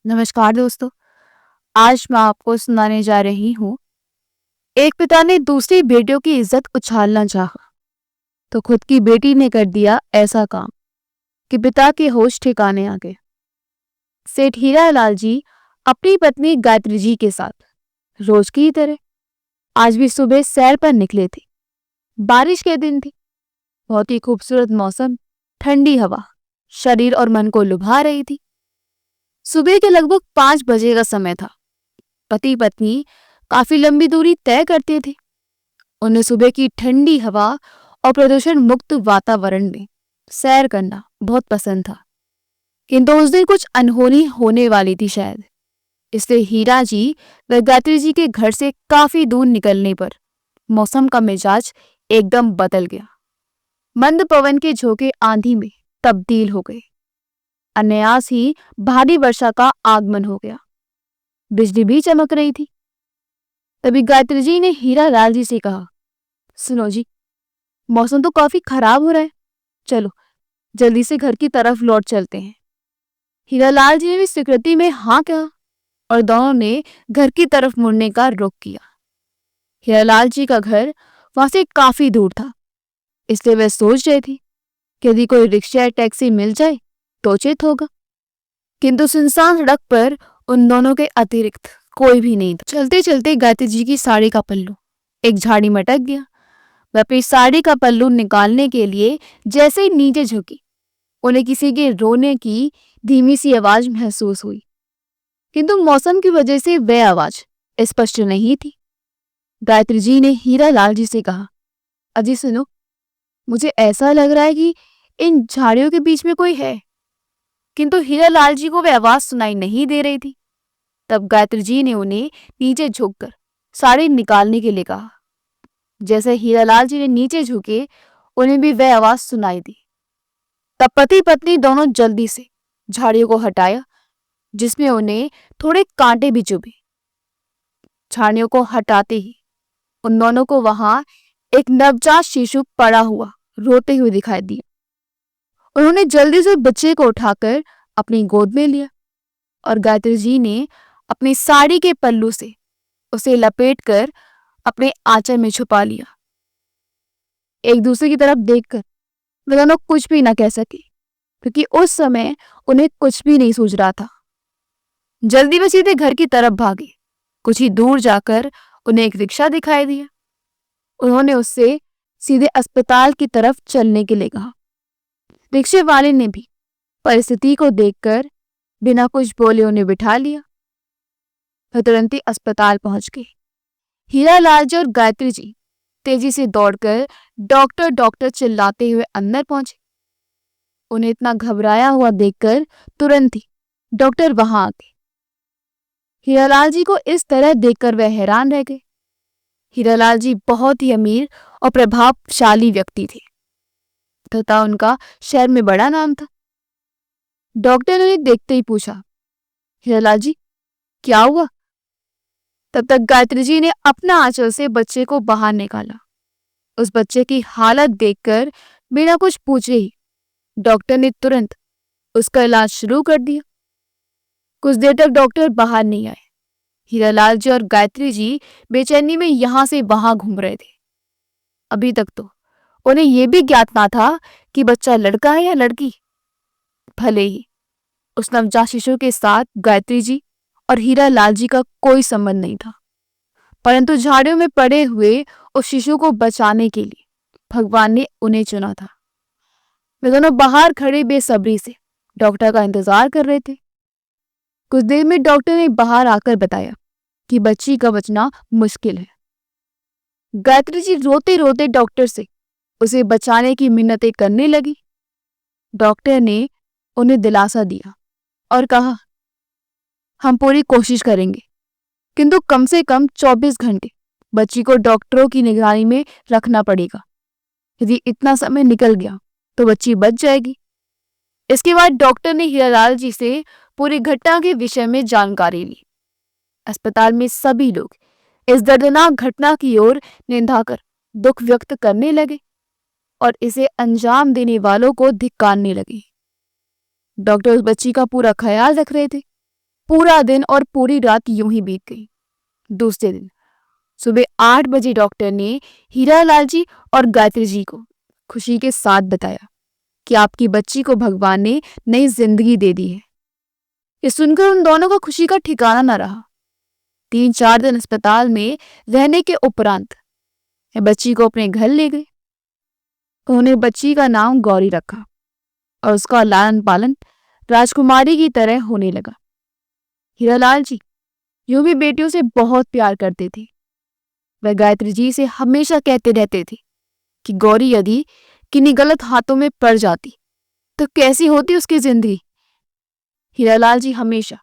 नमस्कार दोस्तों। आज मैं आपको सुनाने जा रही हूँ। एक पिता ने दूसरी बेटियों की इज्जत उछालना चाहा तो खुद की बेटी ने कर दिया ऐसा काम कि पिता के होश ठिकाने आ गए। सेठ हीरालाल जी अपनी पत्नी गायत्री जी के साथ रोज की तरह आज भी सुबह सैर पर निकले थे। बारिश के दिन थी, बहुत ही खूबसूरत मौसम, ठंडी हवा शरीर और मन को लुभा रही थी। सुबह के लगभग 5 बजे का समय था। पति पत्नी काफी लंबी दूरी तय करते थे। उन्हें सुबह की ठंडी हवा और प्रदूषण मुक्त वातावरण में सैर करना बहुत पसंद था। किंतु उस दिन कुछ अनहोनी होने वाली थी शायद, इसलिए हीरा जी व गायत्री जी के घर से काफी दूर निकलने पर मौसम का मिजाज एकदम बदल गया। मंद पवन के झोंके आंधी में तब्दील हो गए। अनायास ही भारी वर्षा का आगमन हो गया। बिजली भी चमक रही थी। तभी गायत्री जी ने हीरालाल जी से कहा, सुनो जी, मौसम तो काफी खराब हो रहा है, चलो जल्दी से घर की तरफ लौट चलते हैं। हीरालाल जी ने भी स्वीकृति में हाँ कहा और दोनों ने घर की तरफ मुड़ने का रुख किया। हीरालाल जी का घर वहां से काफी दूर था, इसलिए वह सोच रहे थे कि यदि कोई रिक्शा या टैक्सी मिल जाए तो उचित होगा। किंतु सुनसान सड़क पर उन दोनों के अतिरिक्त कोई भी नहीं था। चलते चलते गायत्री जी की साड़ी का पल्लू एक झाड़ी में अटक गया। वह अपनी साड़ी का पल्लू निकालने के लिए जैसे ही नीचे झुकी, उन्हें किसी के रोने की धीमी सी आवाज महसूस हुई। किंतु मौसम की वजह से वह आवाज स्पष्ट नहीं थी। गायत्री जी ने हीरालाल जी से कहा, अजी सुनो, मुझे ऐसा लग रहा है कि इन झाड़ियों के बीच में कोई है। किंतु हीरालाल जी को वह आवाज सुनाई नहीं दे रही थी। तब गायत्री जी ने उन्हें नीचे झुककर साड़ी निकालने के लिए कहा। जैसे हीरालाल जी ने नीचे झुके, उन्हें भी वह आवाज सुनाई दी। तब पति पत्नी दोनों जल्दी से झाड़ियों को हटाया, जिसमें उन्हें थोड़े कांटे भी चुभे। झाड़ियों को हटाते ही उन दोनों को वहां एक नवजात शिशु पड़ा हुआ रोते हुए दिखाई दिया। उन्होंने जल्दी से बच्चे को उठाकर अपनी गोद में लिया और गायत्री जी ने अपनी साड़ी के पल्लू से उसे लपेटकर अपने आंचल में छुपा लिया। एक दूसरे की तरफ देखकर वे दोनों कुछ भी न कह सके, क्योंकि उस समय उन्हें कुछ भी नहीं सूझ रहा था। जल्दी वे सीधे घर की तरफ भागे। कुछ ही दूर जाकर उन्हें एक रिक्शा दिखाई दिया। उन्होंने उससे सीधे अस्पताल की तरफ चलने के लिए कहा। रिक्शे वाले ने भी परिस्थिति को देखकर बिना कुछ बोले उन्हें बिठा लिया। वे तुरंत ही अस्पताल पहुंच गए। हीरालाल जी और गायत्री जी तेजी से दौड़कर डॉक्टर डॉक्टर चिल्लाते हुए अंदर पहुंचे। उन्हें इतना घबराया हुआ देखकर तुरंत ही डॉक्टर वहां आ गए। हीरालाल जी को इस तरह देखकर वह हैरान रह गए। हीरालाल जी बहुत ही अमीर और प्रभावशाली व्यक्ति थे तथा उनका शहर में बड़ा नाम था। डॉक्टर ने उन्हें देखते ही पूछा, हीरालाल जी क्या हुआ? तब तक गायत्री जी ने अपना आंचल से बच्चे को बाहर निकाला। उस बच्चे की हालत देखकर बिना कुछ पूछे ही डॉक्टर ने तुरंत उसका इलाज शुरू कर दिया। कुछ देर तक डॉक्टर बाहर नहीं आए। हीरालाल जी और गायत्री जी बेचैनी में यहां से वहां घूम रहे थे। अभी तक तो उन्हें यह भी ज्ञात ना था कि बच्चा लड़का है या लड़की। भले ही उस नवजात शिशु के साथ गायत्री जी और हीरालाल जी का कोई संबंध नहीं था, परंतु झाड़ियों में पड़े हुए उस शिशु को बचाने के लिए भगवान ने उन्हें चुना था। वे दोनों बाहर खड़े बेसब्री से डॉक्टर का इंतजार कर रहे थे। कुछ देर में डॉक्टर ने बाहर आकर बताया कि बच्ची का बचना मुश्किल है। गायत्री जी रोते रोते डॉक्टर से उसे बचाने की मिन्नतें करने लगी। डॉक्टर ने उन्हें दिलासा दिया और कहा, हम पूरी कोशिश करेंगे, किंतु कम से कम 24 घंटे बच्ची को डॉक्टरों की निगरानी में रखना पड़ेगा। यदि इतना समय निकल गया तो बच्ची बच जाएगी। इसके बाद डॉक्टर ने हीरालाल जी से पूरी घटना के विषय में जानकारी ली। अस्पताल में सभी लोग इस दर्दनाक घटना की ओर निंदा कर दुख व्यक्त करने लगे और इसे अंजाम देने वालों को धिक्कारने लगे। डॉक्टर उस बच्ची का पूरा ख्याल रख रहे थे, पूरा दिन और पूरी रात यूं ही बीत गई। दूसरे दिन सुबह 8 बजे डॉक्टर ने हीरालाल जी और गायत्री जी को खुशी के साथ बताया कि आपकी बच्ची को भगवान ने नई जिंदगी दे दी है। ये सुनकर उन दोनों को खुशी का ठिकाना न रहा। 3-4 दिन अस्पताल में रहने के उपरांत वे बच्ची को अपने घर ले गए। उन्होंने बच्ची का नाम गौरी रखा और उसका लालन पालन राजकुमारी की तरह होने लगा। हीरालाल जी यूं भी बेटियों से बहुत प्यार करते थे। वह गायत्री जी से हमेशा कहते रहते थे कि गौरी यदि किन्हीं गलत हाथों में पड़ जाती तो कैसी होती उसकी जिंदगी। हीरालाल जी हमेशा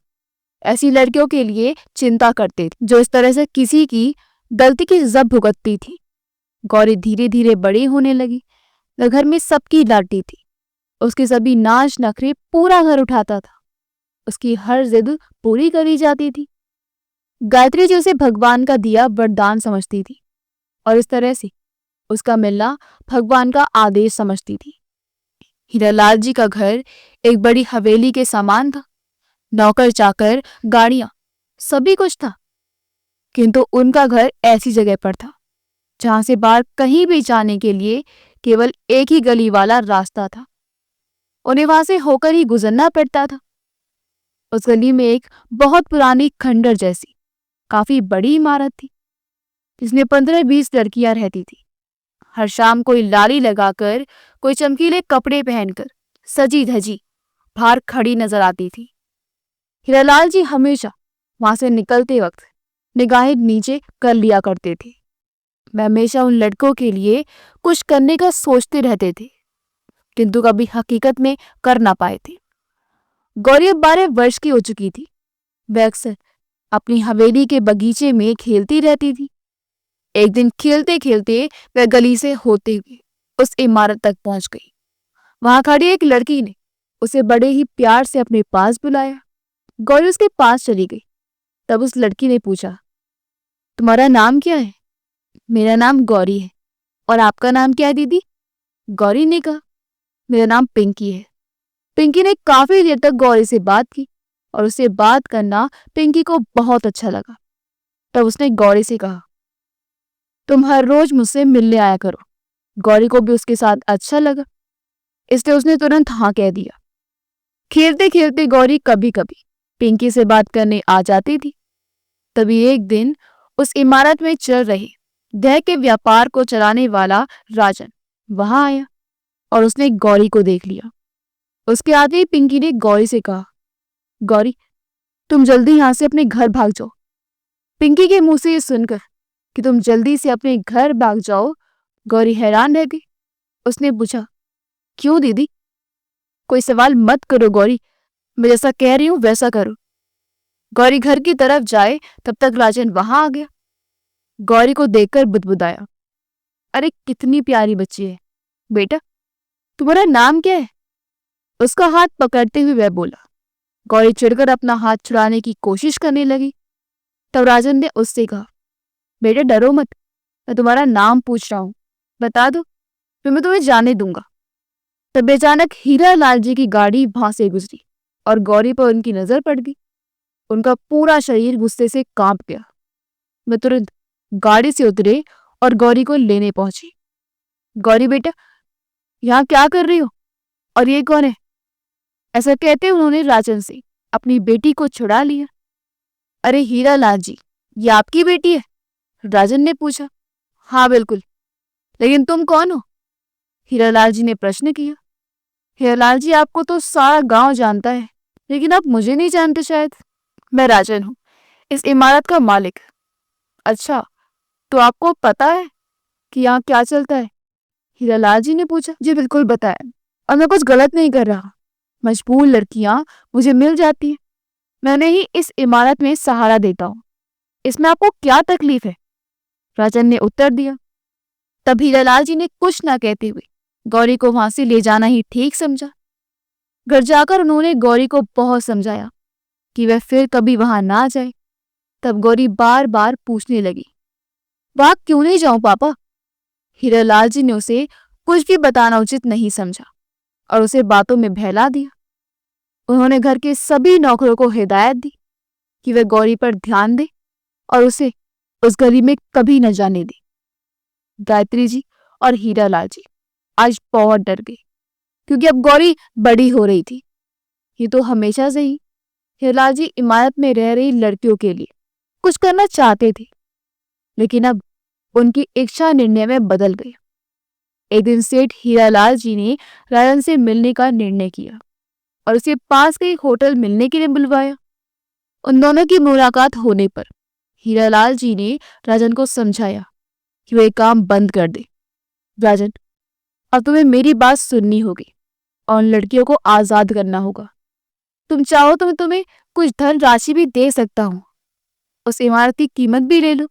ऐसी लड़कियों के लिए चिंता करते थे जो इस तरह से किसी की गलती की सजा भुगतती थी। गौरी धीरे धीरे बड़ी होने लगी। वह घर में सबकी लाडली थी। उसके सभी नाच नखरे पूरा घर उठाता था। उसकी हर जिद पूरी करी जाती थी। गायत्री जी उसे भगवान का दिया वरदान समझती थी और इस तरह से उसका मिलना भगवान का आदेश समझती थी। हीरालाल जी का घर एक बड़ी हवेली के समान था। नौकर चाकर, गाड़ियां, सभी कुछ था, किंतु उनका घर ऐसी जगह पर था जहां से बाहर कहीं भी जाने के लिए केवल एक ही गली वाला रास्ता था। उन्हें वहां से होकर ही गुजरना पड़ता था। उस गली में एक बहुत पुरानी खंडर जैसी काफी बड़ी इमारत थी जिसमें 15-20 लड़कियां रहती थी। हर शाम कोई लाली लगाकर, कोई चमकीले कपड़े पहनकर सजी धजी बाहर खड़ी नजर आती थी। हीरालाल जी हमेशा वहां से निकलते वक्त निगाहें नीचे कर लिया करते थे। मैं हमेशा उन लड़कों के लिए कुछ करने का सोचते रहते थे, किंतु कभी हकीकत में कर ना पाए थे। गौरी 12 वर्ष की हो चुकी थी। वह अक्सर अपनी हवेली के बगीचे में खेलती रहती थी। एक दिन खेलते खेलते वह गली से होते हुए उस इमारत तक पहुंच गई। वहां खड़ी एक लड़की ने उसे बड़े ही प्यार से अपने पास बुलाया। गौरी उसके पास चली गई। तब उस लड़की ने पूछा, तुम्हारा नाम क्या है? मेरा नाम गौरी है। और आपका नाम क्या है दीदी? गौरी ने कहा, मेरा नाम पिंकी है। पिंकी ने काफी देर तक गौरी से बात की और उससे बात करना पिंकी को बहुत अच्छा लगा। तब उसने गौरी से कहा, तुम हर रोज मुझसे मिलने आया करो। गौरी को भी उसके साथ अच्छा लगा, इसलिए उसने तुरंत हाँ कह दिया। खेलते खेलते गौरी कभी कभी पिंकी से बात करने आ जाती थी। तभी एक दिन उस इमारत में चल रहे दह के व्यापार को चलाने वाला राजन वहां आया और उसने गौरी को देख लिया। उसके आते ही पिंकी ने गौरी से कहा, गौरी तुम जल्दी यहां से अपने घर भाग जाओ। पिंकी के मुंह से ये सुनकर कि तुम जल्दी से अपने घर भाग जाओ, गौरी हैरान रह गई। उसने पूछा, क्यों दीदी? कोई सवाल मत करो गौरी, मैं जैसा कह रही हूं वैसा करो। गौरी घर की तरफ जाए तब तक राजन वहां आ गया। गौरी को देखकर बुदबुदाया, अरे कितनी प्यारी बच्ची है। बेटा तुम्हारा नाम क्या है? उसका हाथ पकड़ते हुए वह बोला। गौरी चिढ़कर अपना हाथ छुड़ाने की कोशिश करने लगी। तब राजन ने उससे कहा, बेटा डरो मत, मैं तुम्हारा नाम पूछ रहा हूं, बता दो फिर मैं तुम्हें जाने दूंगा। तब अचानक हीरालाल जी की गाड़ी वहां से गुजरी और गौरी पर उनकी नजर पड़ गई। उनका पूरा शरीर गुस्से से कांप गया। मैं तुरंत गाड़ी से उतरे और गौरी को लेने पहुंची। गौरी बेटा यहाँ क्या कर रही हो? और ये कौन है? ऐसा कहते उन्होंने राजन से अपनी बेटी को छुड़ा लिया। अरे हीरालाल जी, ये आपकी बेटी है? राजन ने पूछा। हाँ बिल्कुल, लेकिन तुम कौन हो? हीरालाल जी ने प्रश्न किया। हीरालाल जी आपको तो सारा गांव जानता है, लेकिन आप मुझे नहीं जानते शायद। मैं राजन हूँ, इस इमारत का मालिक। अच्छा, तो आपको पता है कि यहाँ क्या चलता है? हीरालाल जी ने पूछा। जी बिल्कुल बताया, और मैं कुछ गलत नहीं कर रहा। मजबूर लड़कियां मुझे मिल जाती हैं, मैं उन्हें ही इस इमारत में सहारा देता हूँ। इसमें आपको क्या तकलीफ है? राजन ने उत्तर दिया। तब हीरालाल जी ने कुछ ना कहते हुए गौरी को वहां से ले जाना ही ठीक समझा। घर जाकर उन्होंने गौरी को बहुत समझाया कि वह फिर कभी वहां ना जाए। तब गौरी बार बार पूछने लगी, वहां क्यों नहीं जाऊं पापा? हीरालाल जी ने उसे कुछ भी बताना उचित नहीं समझा और उसे बातों में बहला दिया। उन्होंने घर के सभी नौकरों को हिदायत दी कि वह गौरी पर ध्यान दे और उसे उस गली में कभी न जाने दे। गायत्री जी और हीरालाल जी आज बहुत डर गए, क्योंकि अब गौरी बड़ी हो रही थी। ये तो हमेशा से ही हीरालाल जी इमारत में रह रही लड़कियों के लिए कुछ करना चाहते थे, लेकिन अब उनकी इच्छा निर्णय में बदल गई। एक दिन सेठ हीरालाल जी ने राजन से मिलने का निर्णय किया और उसे पास के एक होटल मिलने के लिए बुलवाया। उन दोनों की मुलाकात होने पर हीरालाल जी ने राजन को समझाया कि वह काम बंद कर दे। राजन, अब तुम्हें मेरी बात सुननी होगी और उन लड़कियों को आजाद करना होगा। तुम चाहो तो मैं तुम्हें कुछ धन राशि भी दे सकता हूँ, उस इमारत की कीमत भी ले लो।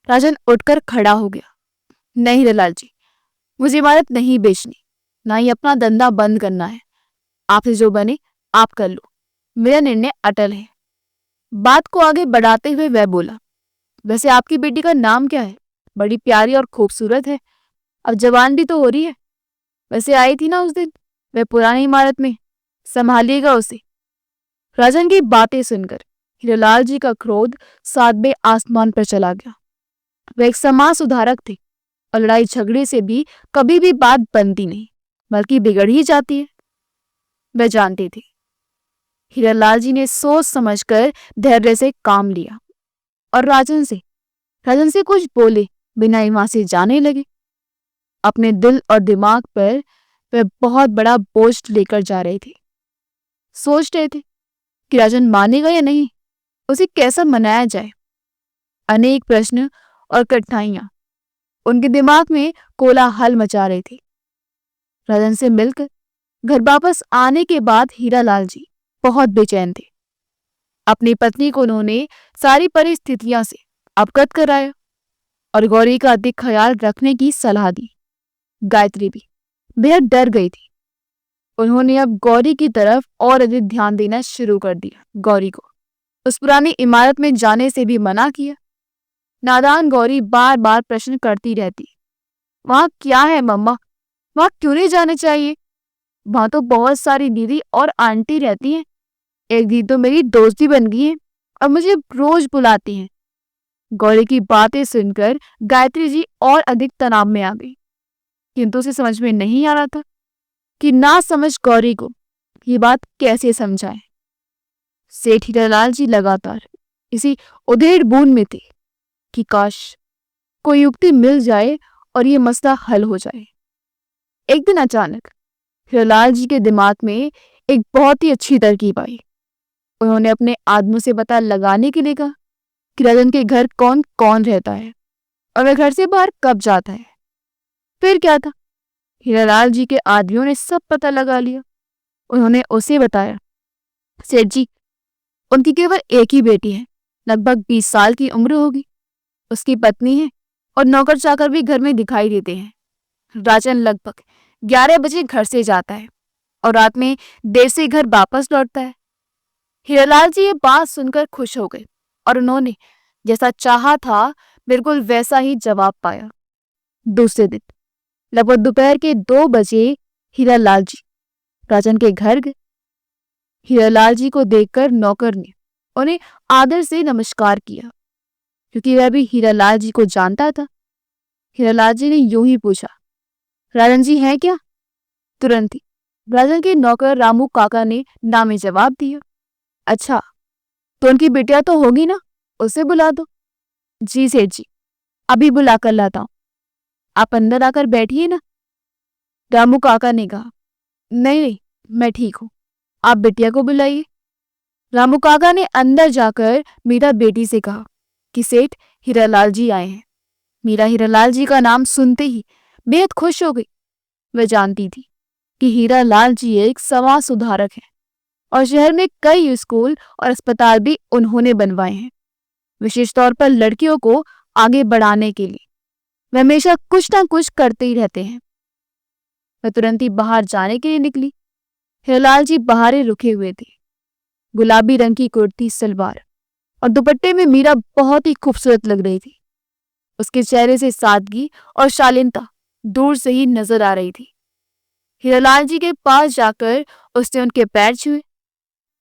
राजन उठकर खड़ा हो गया। नहीं हीरालाल जी, मुझे इमारत नहीं बेचनी, ना ही अपना धंधा बंद करना है। आपसे जो बने आप कर लो, मेरा निर्णय अटल है। बात को आगे बढ़ाते हुए वह बोला, वैसे आपकी बेटी का नाम क्या है? बड़ी प्यारी और खूबसूरत है, अब जवान भी तो हो रही है। वैसे आई थी ना उस दिन वह पुरानी इमारत में, संभालिएगा उसे। राजन की बातें सुनकर हीरालाल जी का क्रोध सातवें आसमान पर चला गया। वह एक समाज सुधारक थे और लड़ाई झगड़े से भी कभी भी बात बनती नहीं, बल्कि बिगड़ ही जाती है, वह जानते थे। हीरालाल जी ने सोच समझकर धैर्य से काम लिया और राजन से कुछ बोले बिना ही वहां से जाने लगे। अपने दिल और दिमाग पर वह बहुत बड़ा बोझ लेकर जा रहे थे। सोच रहे थे कि राजन मानेगा या नहीं, उसे कैसा मनाया जाए। अनेक प्रश्न और कठिनाइयां उनके दिमाग में कोलाहल मचा रहे थे। राजन से मिलकर घर वापस आने के बाद हीरालाल जी बहुत बेचैन थे। अपनी पत्नी को उन्होंने सारी परिस्थितियों से अवगत कराया और गौरी का अधिक ख्याल रखने की सलाह दी। गायत्री भी बेहद डर गई थी। उन्होंने अब गौरी की तरफ और अधिक ध्यान देना शुरू कर दिया। गौरी को उस पुरानी इमारत में जाने से भी मना किया। नादान गौरी बार बार प्रश्न करती रहती, वहां क्या है मम्मा, वहां क्यों नहीं जाने चाहिए? वहां तो बहुत सारी दीदी और आंटी रहती हैं। एक दीदी तो मेरी दोस्त भी बन गई है और मुझे रोज बुलाती हैं। गौरी की बातें सुनकर गायत्री जी और अधिक तनाव में आ गई, किंतु उसे समझ में नहीं आ रहा था कि ना समझ गौरी को ये बात कैसे समझाए। सेठ हीरालाल जी लगातार इसी उधेड़ बूंद में थे कि काश कोई युक्ति मिल जाए और ये मसला हल हो जाए। एक दिन अचानक हीरालाल जी के दिमाग में एक बहुत ही अच्छी तरकीब आई। उन्होंने अपने आदमियों से पता लगाने के लिए कहा कि राजन के घर कौन कौन रहता है और वह घर से बाहर कब जाता है। फिर क्या था, हीरालाल जी के आदमियों ने सब पता लगा लिया। उन्होंने उसे बताया, सेठ जी, उनकी केवल एक ही बेटी है, लगभग 20 साल की उम्र होगी। उसकी पत्नी है और नौकर चाकर भी घर में दिखाई देते हैं। राजन लगभग 11 बजे घर से जाता है और रात में देर से घर वापस लौटता है। हीरालाल जी ये बात सुनकर खुश हो गए और उन्होंने जैसा चाहा था बिल्कुल वैसा ही जवाब पाया। दूसरे दिन लगभग दोपहर के 2 बजे हीरालाल जी राजन के घर गए। हीरालाल जी को देखकर नौकर ने उन्हें आदर से नमस्कार किया, क्योंकि वह भी हीरालाल जी को जानता था। हीरालाल जी ने यूं ही पूछा, राजन जी हैं क्या? तुरंत ही राजन के नौकर रामू काका ने ना में जवाब दिया। अच्छा, तो उनकी बिटिया तो होगी ना, उसे बुला दो। जी सेठ जी, अभी बुला कर लाता हूं, आप अंदर आकर बैठिए ना, रामू काका ने कहा। नहीं नहीं, मैं ठीक हूं, आप बिटिया को बुलाइए। रामू काका ने अंदर जाकर मीरा बेटी से कहा कि सेठ हीरालाल जी आए हैं। मीरा हीरालाल जी का नाम सुनते ही बेहद खुश हो गई। वह जानती थी कि हीरालाल जी एक समाज सुधारक हैं और शहर में कई स्कूल और अस्पताल भी उन्होंने बनवाए हैं, विशेष तौर पर लड़कियों को आगे बढ़ाने के लिए। वे हमेशा कुछ ना कुछ करते ही रहते हैं। वह तुरंत ही बाहर जाने के लिए निकली। हीरालाल जी बाहर ही रुके हुए थे। गुलाबी रंग की कुर्ती सलवार और दुपट्टे में मीरा बहुत ही खूबसूरत लग रही थी। उसके चेहरे से सादगी और शालीनता दूर से ही नजर आ रही थी। हीरालाल जी के पास जाकर उसने उनके पैर छुए।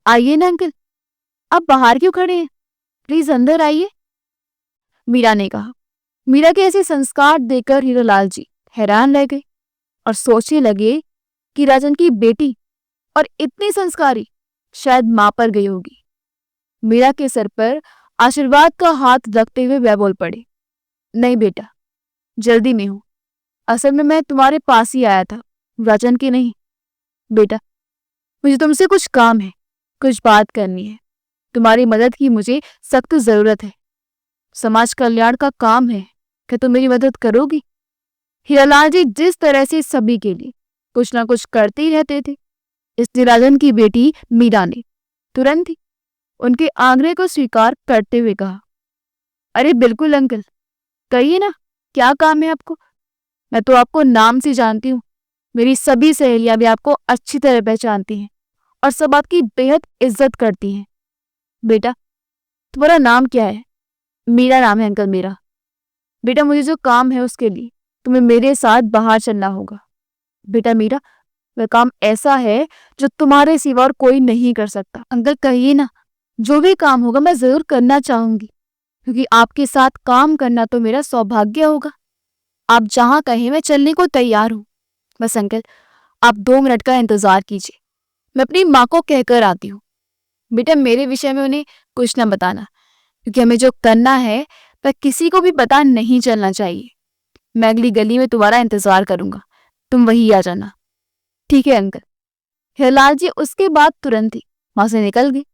आइए ना अंकल, आप बाहर क्यों खड़े हैं? प्लीज अंदर आइए, मीरा ने कहा। मीरा के ऐसे संस्कार देकर हीरालाल जी हैरान रह गए और सोचने लगे कि राजन की बेटी और इतनी संस्कारी शायद मां पर गई होगी। मीरा के सर पर आशीर्वाद का हाथ रखते हुए वह बोल पड़े, नहीं बेटा, जल्दी में हूं। असल में मैं तुम्हारे पास ही आया था, राजन की नहीं। बेटा, मुझे तुमसे कुछ काम है, कुछ बात करनी है। तुम्हारी मदद की मुझे सख्त जरूरत है। समाज कल्याण का काम है, क्या तुम मेरी मदद करोगी? हीरालाल जी जिस तरह से सभी के लिए कुछ ना कुछ करते ही रहते थे, इसलिए राजन की बेटी मीरा ने तुरंत ही उनके आग्रह को स्वीकार करते हुए कहा, अरे बिल्कुल अंकल, कहिए ना, क्या काम है आपको? मैं तो आपको नाम से जानती हूँ। मेरी सभी सहेलियां भी आपको अच्छी तरह पहचानती हैं और सब आपकी बेहद इज्जत करती हैं। बेटा, तुम्हारा नाम क्या है? मीरा नाम है अंकल मेरा। बेटा, मुझे जो काम है उसके लिए तुम्हें मेरे साथ बाहर चलना होगा। बेटा मीरा, वह काम ऐसा है जो तुम्हारे सिवा और कोई नहीं कर सकता। अंकल कहिए ना, जो भी काम होगा मैं जरूर करना चाहूंगी, क्योंकि आपके साथ काम करना तो मेरा सौभाग्य होगा। आप जहां कहें मैं चलने को तैयार हूं। बस अंकल, आप 2 मिनट का इंतजार कीजिए, मैं अपनी माँ को कहकर आती हूँ। बेटा, मेरे विषय में उन्हें कुछ न बताना, क्योंकि हमें जो करना है वह किसी को भी पता नहीं चलना चाहिए। मैं अगली गली में तुम्हारा इंतजार करूंगा, तुम वहीं आ जाना। ठीक है अंकल। हिरलाल जी उसके बाद तुरंत ही वहां से निकल गए।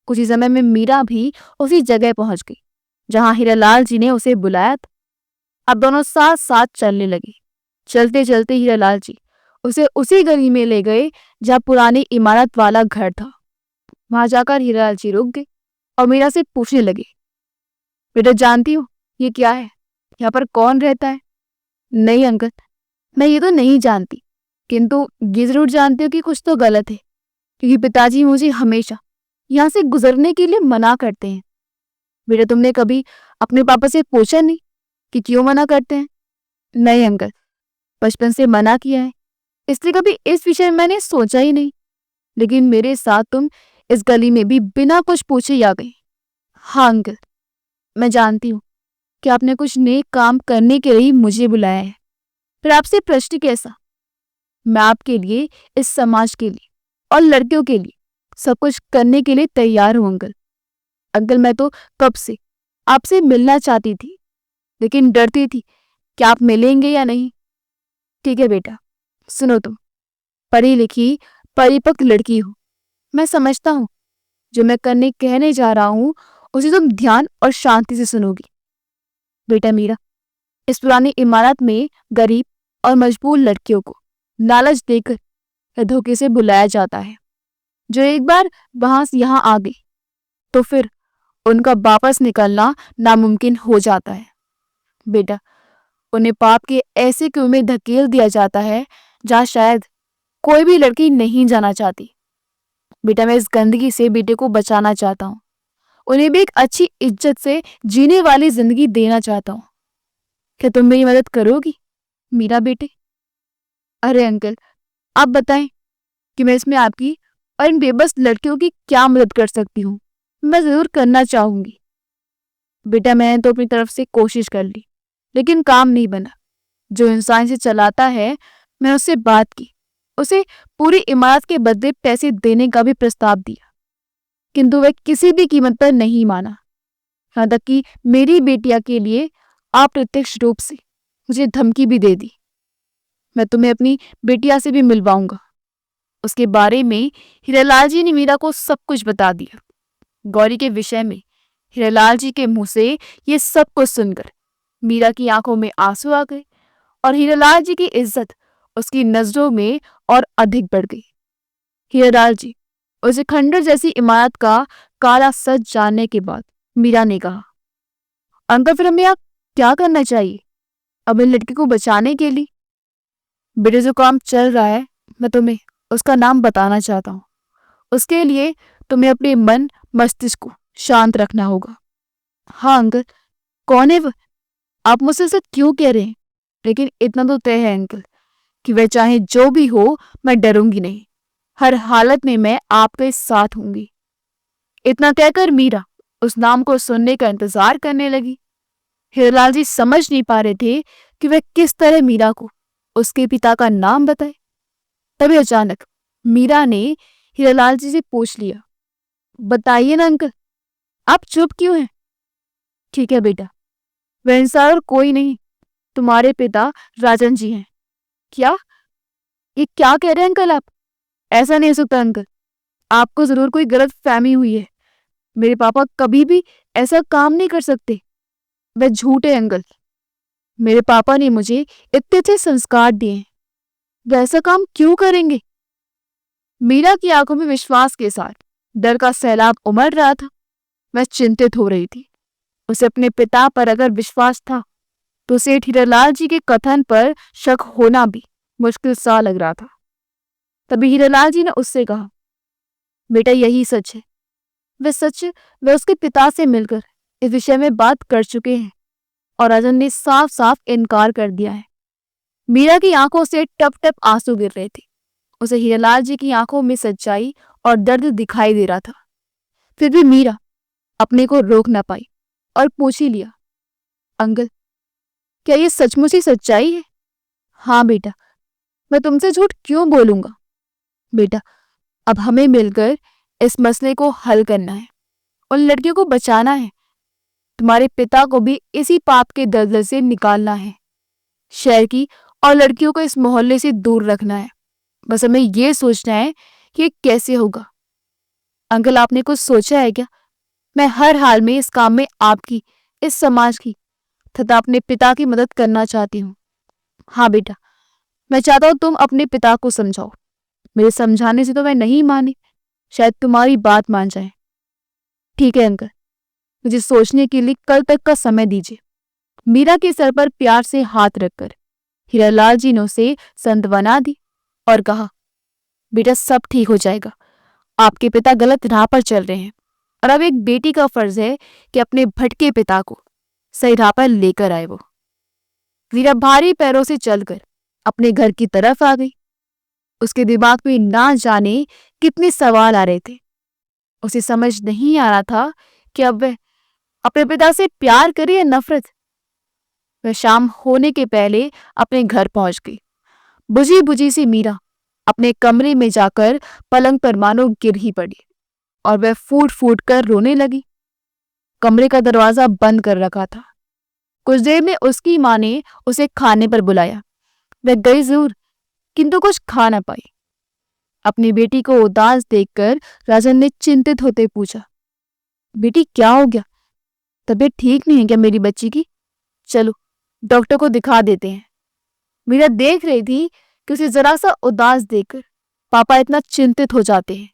कुछ ही समय में मीरा भी उसी जगह पहुंच गई जहां हीरालाल जी ने उसे बुलाया था। अब दोनों साथ साथ चलने लगे। चलते चलते हीरालाल जी उसे उसी गली में ले गए जहां पुरानी इमारत वाला घर था। वहां जाकर हीरालाल जी रुक गए और मीरा से पूछने लगे, बेटा जानती हो ये क्या है? यहाँ पर कौन रहता है? नहीं अंकल, मैं ये तो नहीं जानती, किंतु ये जरूर जानती हूँ कि कुछ तो गलत है, क्योंकि पिताजी मुझे हमेशा यहाँ से गुजरने के लिए मना करते हैं। बेटा, तुमने कभी अपने पापा से पूछा नहीं कि क्यों मना करते हैं? नहीं अंकल, बचपन से मना किया है, इसलिए कभी इस विषय में मैंने सोचा ही नहीं। लेकिन मेरे साथ तुम इस गली में भी बिना कुछ पूछे ही आ गई। हाँ अंकल, मैं जानती हूँ कि आपने कुछ नेक काम करने के लिए मुझे बुलाया है, फिर आपसे प्रश्न कैसा? मैं आपके लिए, इस समाज के लिए और लड़कियों के लिए सब कुछ करने के लिए तैयार हूं अंकल। अंकल, मैं तो कब से आपसे मिलना चाहती थी, लेकिन डरती थी कि आप मिलेंगे या नहीं। ठीक है बेटा, सुनो, तुम पढ़ी लिखी परिपक्व लड़की हो। मैं समझता हूँ जो मैं कहने जा रहा हूँ उसे तुम ध्यान और शांति से सुनोगी। बेटा मीरा, इस पुरानी इमारत में गरीब और मजबूर लड़कियों को लालच देकर या धोखे से बुलाया जाता है। जो एक बार वहां से यहाँ आ गई तो फिर उनका वापस निकलना नामुमकिन हो जाता है। बेटा, उन्हें पाप के ऐसे कुएं में धकेल दिया जाता है जहाँ शायद कोई भी लड़की नहीं जाना चाहती। बेटा, मैं इस गंदगी से बेटे को बचाना चाहता हूँ, उन्हें भी एक अच्छी इज्जत से जीने वाली जिंदगी देना चाहता हूँ। क्या तुम मेरी मदद करोगी मीरा बेटे? अरे अंकल, आप बताएं कि मैं इसमें आपकी और इन बेबस लड़कियों की क्या मदद कर सकती हूँ। मैं जरूर करना चाहूंगी। बेटा, मैंने तो अपनी तरफ से कोशिश कर ली, लेकिन काम नहीं बना। जो इंसान से चलाता है, मैं उससे बात की, उसे पूरी इमारत के बदले पैसे देने का भी प्रस्ताव दिया, किंतु वह किसी भी कीमत पर नहीं माना। यहाँ तक कि मेरी बेटिया के लिए अप्रत्यक्ष रूप से मुझे धमकी भी दे दी। मैं तुम्हें अपनी बेटिया से भी मिलवाऊंगा। उसके बारे में हीरालाल जी ने मीरा को सब कुछ बता दिया। गौरी के विषय में हीरालाल जी के मुंह से ये सब कुछ सुनकर मीरा की आंखों में आंसू आ गए और हीरालाल जी की इज्जत उसकी नजरों में और अधिक बढ़ गई। हीरालाल जी उसे खंडर जैसी इमारत का काला सच जानने के बाद मीरा ने कहा, अंकल फिर हमें क्या करना चाहिए अब इन लड़की को बचाने के लिए? बेटे, जो काम चल रहा है मैं तुम्हें उसका नाम बताना चाहता हूँ। उसके लिए तुम्हें अपने मन मस्तिष्क को शांत रखना होगा। हाँ अंकल, कौन है वह? आप मुझसे सच क्यों कह रहे हैं? लेकिन इतना तो तय है अंकल कि वह चाहे जो भी हो, मैं डरूंगी नहीं। हर हालत में मैं आपके साथ होंगी। इतना कहकर मीरा उस नाम को सुनने का इंतजार करने लगी। हीरालाल जी समझ नहीं पा रहे थे कि वह किस तरह मीरा को उसके पिता का नाम बताए। तभी अचानक मीरा ने हीरालाल जी से पूछ लिया, बताइए ना अंकल, आप चुप क्यों हैं? ठीक है बेटा, वह इंसान और कोई नहीं, तुम्हारे पिता राजन जी हैं। क्या? ये क्या कह रहे हैं अंकल आप? ऐसा नहीं हो सकता अंकल, आपको जरूर कोई गलत फहमी हुई है। मेरे पापा कभी भी ऐसा काम नहीं कर सकते। वह झूठ है अंकल। मेरे पापा ने मुझे इतने अच्छे संस्कार दिए हैं, वह ऐसा काम क्यों करेंगे? मीरा की आंखों में विश्वास के साथ डर का सैलाब उमड़ रहा था। वह चिंतित हो रही थी। उसे अपने पिता पर अगर विश्वास था तो सेठ हीरालाल जी के कथन पर शक होना भी मुश्किल सा लग रहा था। तभी हीरालाल जी ने उससे कहा, बेटा यही सच है। वह उसके पिता से मिलकर इस विषय में बात कर चुके हैं और राजन ने साफ साफ इनकार कर दिया है। मीरा की आंखों से टप टप आंसू गिर रहे थे। उसे हीरालाल जी की आंखों में सच्चाई और दर्द दिखाई दे रहा था। फिर भी मीरा अपने को रोक ना पाई और पूछ ही लिया, अंकल क्या ये सचमुच ही सच्चाई है? हाँ बेटा, मैं तुमसे झूठ क्यों बोलूंगा? बेटा अब हमें मिलकर इस मसले को हल करना है, उन लड़कियों को बचाना है। तुम्हारे पिता को भी इसी पाप के दलदल से निकालना है। शहर की और लड़कियों को इस मोहल्ले से दूर रखना है। बस हमें ये सोचना है कि ये कैसे होगा। अंकल आपने कुछ सोचा है क्या? मैं हर हाल में इस काम में आपकी, इस समाज की तथा अपने पिता की मदद करना चाहती हूँ। हाँ बेटा, मैं चाहता हूँ तुम अपने पिता को समझाओ। मेरे समझाने से तो वह नहीं माने, शायद तुम्हारी बात मान जाए। ठीक है अंकल, मुझे सोचने के लिए कल तक का समय दीजिए। मीरा के सर पर प्यार से हाथ रखकर हीरालाल जी ने उसे सांत्वना दी और कहा, बेटा सब ठीक हो जाएगा। आपके पिता गलत राह पर चल रहे हैं और अब एक बेटी का फर्ज है कि अपने भटके पिता को सही राह पर लेकर आए। वो मीरा भारी पैरों से चलकर अपने घर की तरफ आ गई। उसके दिमाग में ना जाने कितने सवाल आ रहे थे। उसे समझ नहीं आ रहा था कि अब वह अपने पिता से प्यार करे या नफरत। वह शाम होने के पहले अपने घर पहुंच गई। बुझी बुझी सी मीरा अपने कमरे में जाकर पलंग पर मानो गिर ही पड़ी और वह फूट फूट कर रोने लगी। कमरे का दरवाजा बंद कर रखा था। कुछ देर में उसकी माँ ने उसे खाने पर बुलाया। वह गई जरूर, किंतु कुछ खा न पाई। अपनी बेटी को उदास देखकर राजन ने चिंतित होते पूछा, बेटी क्या हो गया? तबीयत ठीक नहीं है क्या मेरी बच्ची की? चलो डॉक्टर को दिखा देते हैं। मीरा देख रही थी कि उसे जरा सा उदास देखकर पापा इतना चिंतित हो जाते हैं।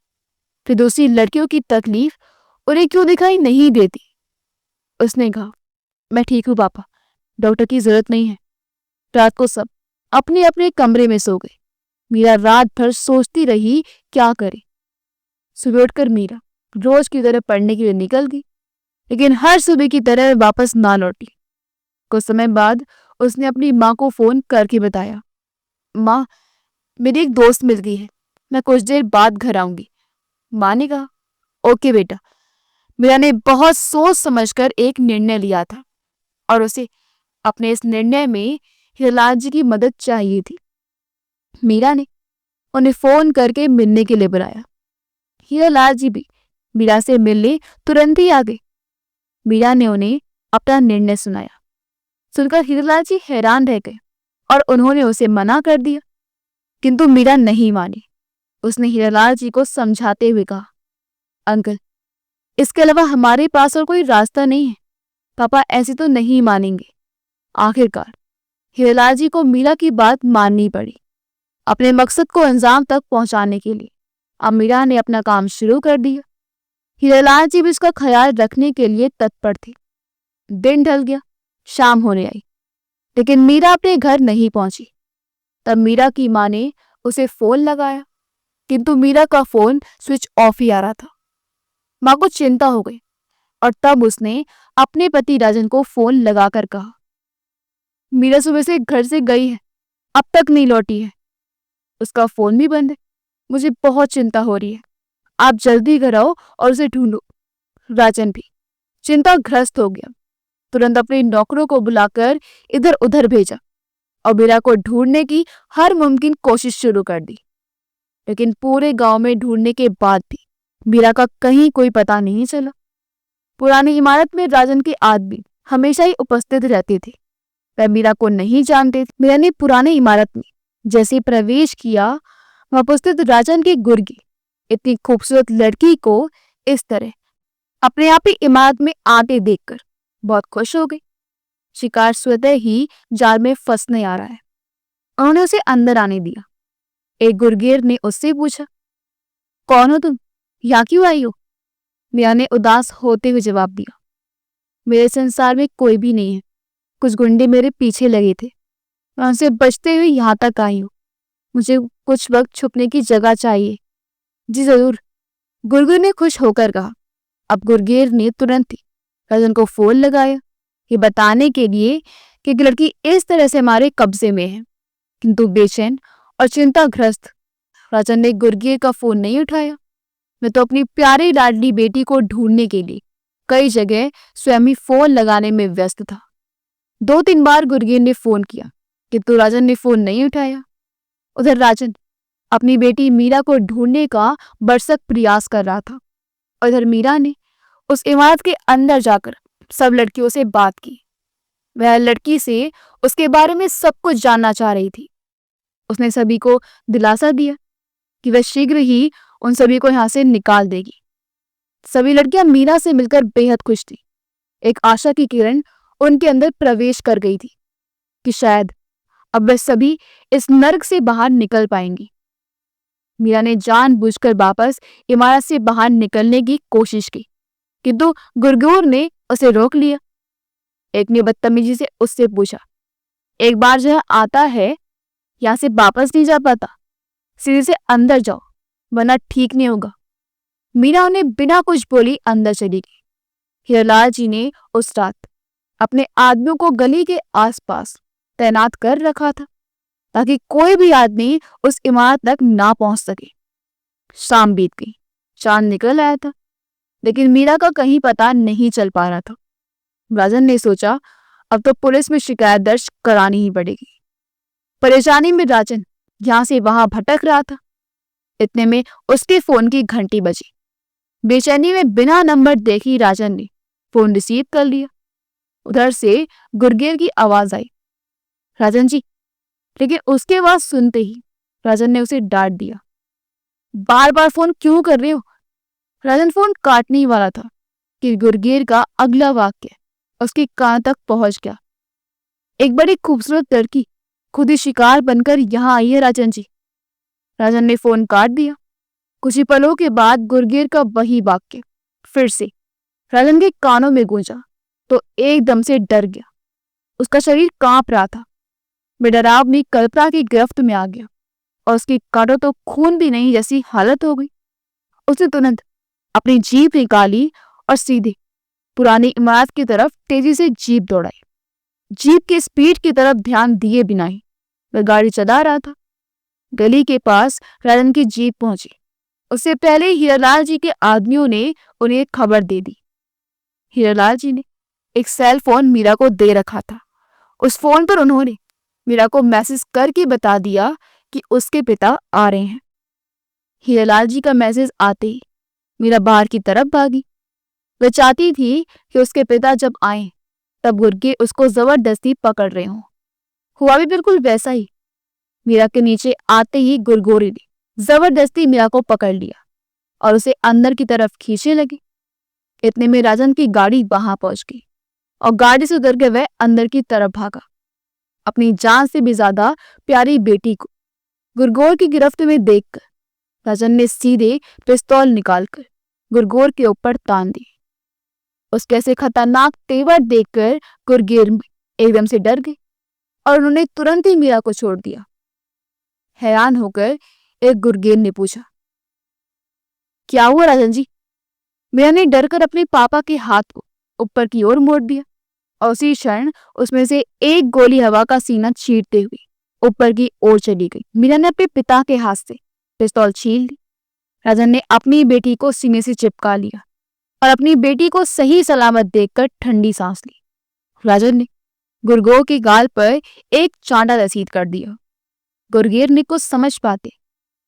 फिर दूसरी लड़कियों की तकलीफ उन्हें क्यों दिखाई नहीं देती। उसने कहा, मैं ठीक हूँ पापा, डॉक्टर की जरूरत नहीं है। रात को सब अपने अपने कमरे में सो गए। मीरा रात भर सोचती रही क्या करे। सुबह उठकर मीरा रोज की तरह पढ़ने के लिए निकल गई, लेकिन हर सुबह की तरह वापस ना लौटी। कुछ समय बाद उसने अपनी माँ को फोन करके बताया, माँ मेरी एक दोस्त मिल गई है, मैं कुछ देर बाद घर आऊंगी। माँ ने कहा, ओके बेटा। मीरा ने बहुत सोच समझकर एक निर्णय लिया था और उसे अपने इस निर्णय में हीरालाल जी की मदद चाहिए थी। मीरा ने उन्हें फोन करके मिलने के लिए बुलाया। हीरालाल जी भी मीरा से मिलने तुरंत ही आ गए। मीरा ने उन्हें अपना निर्णय सुनाया। सुनकर हीरालाल जी हैरान रह गए और उन्होंने उसे मना कर दिया, किंतु मीरा नहीं मानी। उसने हीरालाल जी को समझाते हुए कहा, अंकल इसके अलावा हमारे पास और कोई रास्ता नहीं है। पापा ऐसे तो नहीं मानेंगे। आखिरकार हीरालाल जी को मीरा की बात माननी पड़ी। अपने मकसद को अंजाम तक पहुंचाने के लिए अब मीरा ने अपना काम शुरू कर दिया। हीरालाल जी भी उसका ख्याल रखने के लिए तत्पर थे। दिन ढल गया, शाम होने आई, लेकिन मीरा अपने घर नहीं पहुंची। तब मीरा की माँ ने उसे फोन लगाया, किंतु मीरा का फोन स्विच ऑफ ही आ रहा था। माँ को चिंता हो गई और तब उसने अपने पति राजन को फोन लगाकर कहा, मीरा सुबह से घर से गई है, अब तक नहीं लौटी है। उसका फोन भी बंद है। मुझे बहुत चिंता हो रही है। आप जल्दी घर आओ और उसे ढूंढो। राजन भी चिंताग्रस्त हो गया। तुरंत अपने नौकरों को बुलाकर इधर उधर भेजा और मीरा को ढूंढने की हर मुमकिन कोशिश शुरू कर दी। लेकिन पूरे गांव में ढूंढने के बाद भी मीरा का कहीं कोई पता नहीं चला। पुरानी इमारत में राजन के आदमी हमेशा ही उपस्थित रहते थे। वह मीरा को नहीं जानते थे। मीरा ने पुरानी इमारत में जैसे प्रवेश किया, वहां उपस्थित राजन के गुर्गे इतनी खूबसूरत लड़की को इस तरह अपने आप ही इमारत में आते देखकर बहुत खुश हो गई। शिकार स्वतः ही जाल में फंसने आ रहा है। उन्होंने उसे अंदर आने दिया। एक गुर्गेर ने उससे पूछा, कौन हो तुम, यहाँ क्यों आई हो? मीरा ने उदास होते हुए जवाब दिया, मेरे संसार में कोई भी नहीं है। कुछ गुंडे मेरे पीछे लगे थे, मैं उनसे बचते हुए यहाँ तक आई हूँ। मुझे कुछ वक्त छुपने की जगह चाहिए। जी जरूर, गुर्गेर ने खुश होकर कहा। अब गुर्गेर ने तुरंत ही राजन को फोन लगाया, ये बताने के लिए कि एक लड़की इस तरह से हमारे कब्जे में है। किंतु बेचैन और चिंताग्रस्त राजन ने गुर्गेर का फोन नहीं उठाया। मैं तो अपनी प्यारी लाडली बेटी को ढूंढने के लिए कई जगह स्वयं ही फोन लगाने में व्यस्त था। 2-3 बार गुर्गेर ने फोन किया, किंतु राजन ने फोन नहीं उठाया। उधर राजन अपनी बेटी मीरा को ढूंढने का भरसक प्रयास कर रहा था और इधर मीरा ने उस इमारत के अंदर जाकर सब लड़कियों से बात की। वह लड़की से उसके बारे में सब कुछ जानना चाह रही थी। उसने सभी को दिलासा दिया कि वह शीघ्र ही उन सभी को यहाँ से निकाल देगी। सभी लड़कियां मीरा से मिलकर बेहद खुश थी। एक आशा की किरण उनके अंदर प्रवेश कर गई थी कि शायद अब वे सभी इस नर्क से बाहर निकल पाएंगी। मीरा ने जानबूझकर वापस इमारत से बाहर निकलने की कोशिश की, किंतु गुर्गेर ने उसे रोक लिया। एक ने बदतमीजी से उससे पूछा, एक बार जहाँ आता है यहाँ से वापस नहीं जा पाता, सीधे से अंदर जाओ वरना ठीक नहीं होगा। मीरा उन्हें बिना कुछ बोली अंदर चली गई। हीरालाल जी ने उस रात अपने आदमियों को गली के आसपास तैनात कर रखा था ताकि कोई भी आदमी उस इमारत तक ना पहुंच सके। शाम बीत गई, चांद निकल आया था, लेकिन मीरा का कहीं पता नहीं चल पा रहा था। राजन ने सोचा अब तो पुलिस में शिकायत दर्ज करानी ही पड़ेगी। परेशानी में राजन यहां से वहां भटक रहा था। इतने में उसके फोन की घंटी बजी। बेचैनी में बिना नंबर देखी राजन ने फोन रिसीव कर लिया। उधर से गुर्गेर की आवाज आई, राजन जी। लेकिन उसके आवाज सुनते ही राजन ने उसे डांट दिया, बार बार फोन क्यों कर रहे हो? राजन फोन काटने ही वाला था कि गुर्गेर का अगला वाक्य उसके कान तक पहुंच गया, एक बड़ी खूबसूरत लड़की खुद ही शिकार बनकर यहाँ आई है राजन जी। राजन ने फोन काट दिया। कुछ ही पलों के बाद गुर्गेर का वही वाक्य फिर से राजन के कानों में गूंजा तो एकदम से डर गया। उसका शरीर कांप रहा था। बेडरावनी कल्पना की गिरफ्त में आ गया और उसकी काटो तो खून भी नहीं जैसी हालत हो गई। उसने तुरंत अपनी जीप निकाली और सीधे पुरानी इमारत की तरफ तेजी से जीप दौड़ाई। जीप की स्पीड की तरफ ध्यान दिए बिना ही वह गाड़ी चला रहा था। गली के पास राजन की जीप पहुंची। उससे पहले हीरालाल जी के आदमियों ने उन्हें एक खबर दे दी। हीरालाल जी ने एक सेल फोन मीरा को दे रखा था। उस फोन पर उन्होंने मीरा को मैसेज करके बता दिया कि उसके पिता आ रहे हैं। हीरालाल जी का मैसेज आते ही मीरा बाहर की तरफ भागी। वह चाहती थी कि उसके पिता जब आए तब गुर्गेर उसको जबरदस्ती पकड़ रहे हों। हुआ भी बिल्कुल वैसा ही। मीरा के नीचे आते ही गुर्गेर ने जबरदस्ती मीरा को पकड़ लिया और उसे अंदर की तरफ खींचने लगी। इतने में राजन की गाड़ी वहां पहुंच गई और गाड़ी से उतर के वह अंदर की तरफ भागा। अपनी जान से भी ज्यादा प्यारी बेटी को गुर्गेर की गिरफ्त में देखकर राजन ने सीधे पिस्तौल निकालकर गुर्गेर के ऊपर तान दी। उसके ऐसे खतरनाक तेवर देखकर गुर्गेर एकदम से डर गई और उन्होंने तुरंत ही मीरा को छोड़ दिया। हैरान होकर एक गुर्गेर ने पूछा, क्या हुआ राजन जी? मीरा ने डरकर अपने पापा के हाथ को ऊपर की ओर मोड़ दिया और उसी क्षण उसमें से एक गोली हवा का सीना चीरते हुए ऊपर की ओर चली गई। मीरा ने अपने पिता के हाथ से पिस्तौल छीन ली। राजन ने अपनी बेटी को सीने से चिपका लिया और अपनी बेटी को सही सलामत देखकर ठंडी सांस ली। राजन ने गुरगोर के गाल पर एक चांटा रसीद कर दिया। गुरगेर ने कुछ समझ पाते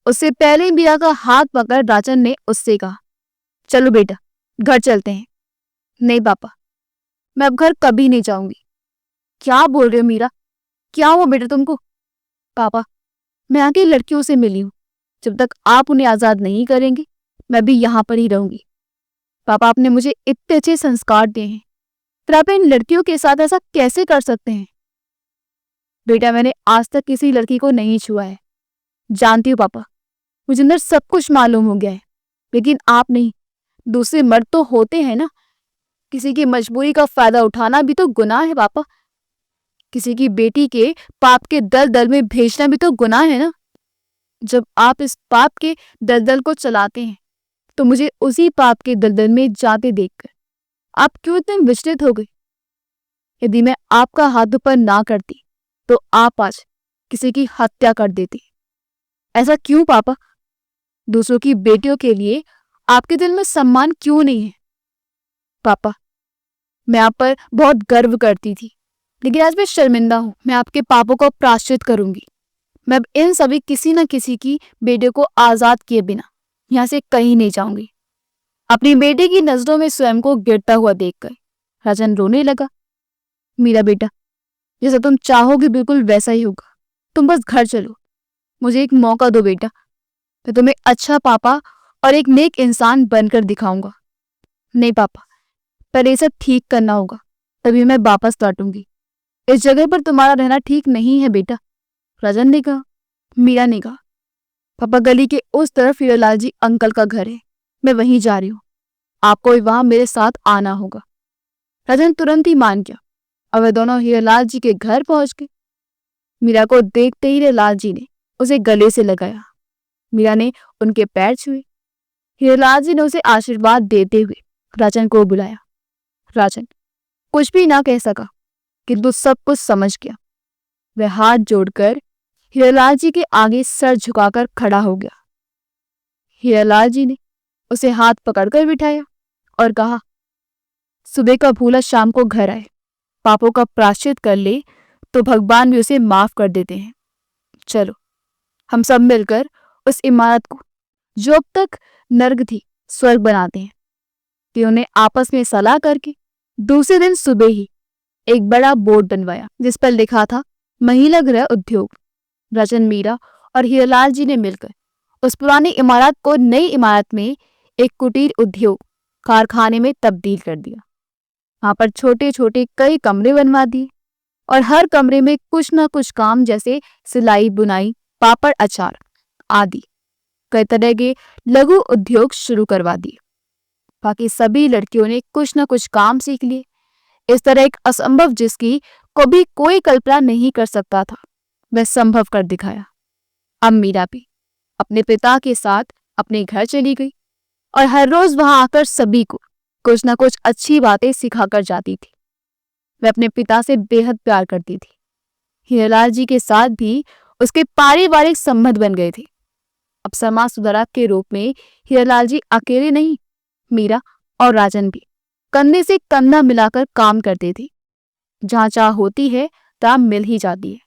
उससे पहले मीरा का हाथ पकड़ राजन ने उससे कहा, चलो बेटा घर चलते हैं। नहीं पापा, मैं अब घर कभी नहीं जाऊंगी। क्या बोल रहे हो मीरा, क्या हुआ बेटा तुमको? पापा, मैं आगे लड़कियों से मिली हूं, जब तक आप उन्हें आजाद नहीं करेंगे मैं भी यहां पर ही रहूंगी। पापा, आपने मुझे इतने अच्छे संस्कार दिए हैं, फिर आप इन लड़कियों के साथ ऐसा कैसे कर सकते हैं? बेटा, मैंने आज तक किसी लड़की को नहीं छुआ है। जानती हूँ पापा, मुझे अंदर सब कुछ मालूम हो गया है, लेकिन आप नहीं, दूसरे मर्द तो होते हैं ना। किसी की मजबूरी का फायदा उठाना भी तो गुनाह है पापा। किसी की बेटी के पाप के दलदल में भेजना भी तो गुनाह है ना। जब आप इस पाप के दलदल को चलाते हैं तो मुझे उसी पाप के दलदल में जाते देखकर आप क्यों इतने विचलित हो गए? यदि मैं आपका हाथ ऊपर ना करती तो आप आज किसी की हत्या कर देती। ऐसा क्यों पापा? दूसरों की बेटियों के लिए आपके दिल में सम्मान क्यों नहीं है? पापा, मैं आप पर बहुत गर्व करती थी, लेकिन आज मैं शर्मिंदा हूं। मैं आपके पापों को प्रायश्चित करूंगी। मैं अब इन सभी किसी न किसी की बेटे को आजाद किए बिना यहां से कहीं नहीं जाऊंगी। अपनी बेटे की नजरों में स्वयं को गिरता हुआ देखकर राजन रोने लगा। मीरा बेटा, जैसा तुम चाहोगे बिल्कुल वैसा ही होगा। तुम बस घर चलो, मुझे एक मौका दो बेटा। मैं तुम्हें अच्छा पापा और एक नेक इंसान बनकर दिखाऊंगा। नहीं पापा, पहले ये सब ठीक करना होगा, तभी मैं वापस लौटूंगी। इस जगह पर तुम्हारा रहना ठीक नहीं है बेटा। राजन ने कहा। मीरा ने कहा, पापा गली के उस तरफ हीरालाल जी अंकल का घर है, मैं वहीं जा रही हूँ, आपको वहां मेरे साथ आना होगा। राजन तुरंत ही मान गया और वे दोनों हीरालाल जी के घर पहुंच गए। मीरा को देखते ही हीरालाल जी ने उसे गले से लगाया। मीरा ने उनके पैर छुए। हीरालाल जी ने उसे आशीर्वाद देते हुए राजन को बुलाया। राजन कुछ भी ना कह सका, किंतु सब कुछ समझ गया। वह हाथ जोड़कर हीरालाल जी के आगे सर झुकाकर खड़ा हो गया। हीरालाल जी ने उसे हाथ पकड़कर बिठाया और कहा, सुबह का भूला शाम को घर आए, पापों का प्रायश्चित कर ले तो भगवान भी उसे माफ कर देते हैं। चलो हम सब मिलकर उस इमारत को, जो अब तक नर्क थी, स्वर्ग बनाते हैं। कि उन्हें आपस में सलाह करके दूसरे दिन सुबह ही एक बड़ा बोर्ड बनवाया, जिस पर लिखा था महिला गृह उद्योग। राजन, मीरा और हीरालाल जी ने मिलकर उस पुरानी इमारत को नई इमारत में एक कुटीर उद्योग कारखाने में तब्दील कर दिया। वहां पर छोटे छोटे कई कमरे बनवा दिए और हर कमरे में कुछ न कुछ काम, जैसे सिलाई, बुनाई, पापड़, अचार आदि कई तरह के लघु उद्योग शुरू करवा दिए। बाकी सभी लड़कियों ने कुछ न कुछ काम सीख लिए। इस तरह एक असंभव जिसकी कभी कोई कल्पना नहीं कर सकता था, वह संभव कर दिखाया। अब मीरा भी अपने पिता के साथ अपने घर चली गई और हर रोज वहां आकर सभी को कुछ न कुछ अच्छी बातें सिखाकर जाती थी। वह अपने पिता से बेहद प्यार करती थी। हीरालाल जी के साथ भी उसके पारिवारिक संबंध बन गए थे। अब समाज सुधारक के रूप में हीरालाल जी अकेले नहीं, मीरा और राजन भी कंधे से कंधा मिलाकर काम करते थे। जहां चाह होती है तहां मिल ही जाती है।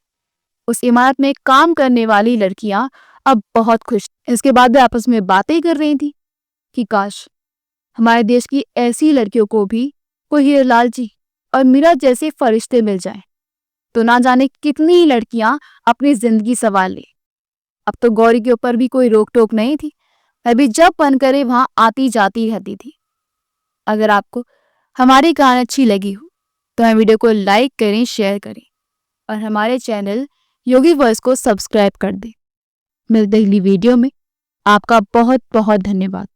उस इमारत में काम करने वाली लड़कियां अब बहुत खुश। इसके बाद वे आपस में बातें कर रही थी कि काश हमारे देश की ऐसी लड़कियों को भी कोई हीरालाल जी और मीरा जैसे फरिश्ते मिल जाएं, तो ना जाने कितनी लड़कियां अपनी जिंदगी संवार ले। अब तो गौरी के ऊपर भी कोई रोक टोक नहीं थी, अभी जब मन करे वहां आती जाती रहती थी। अगर आपको हमारी कहानी अच्छी लगी हो तो हमें वीडियो को लाइक करें, शेयर करें और हमारे चैनल योगी वॉइस को सब्सक्राइब कर दें। मिलते अगली वीडियो में। आपका बहुत बहुत धन्यवाद।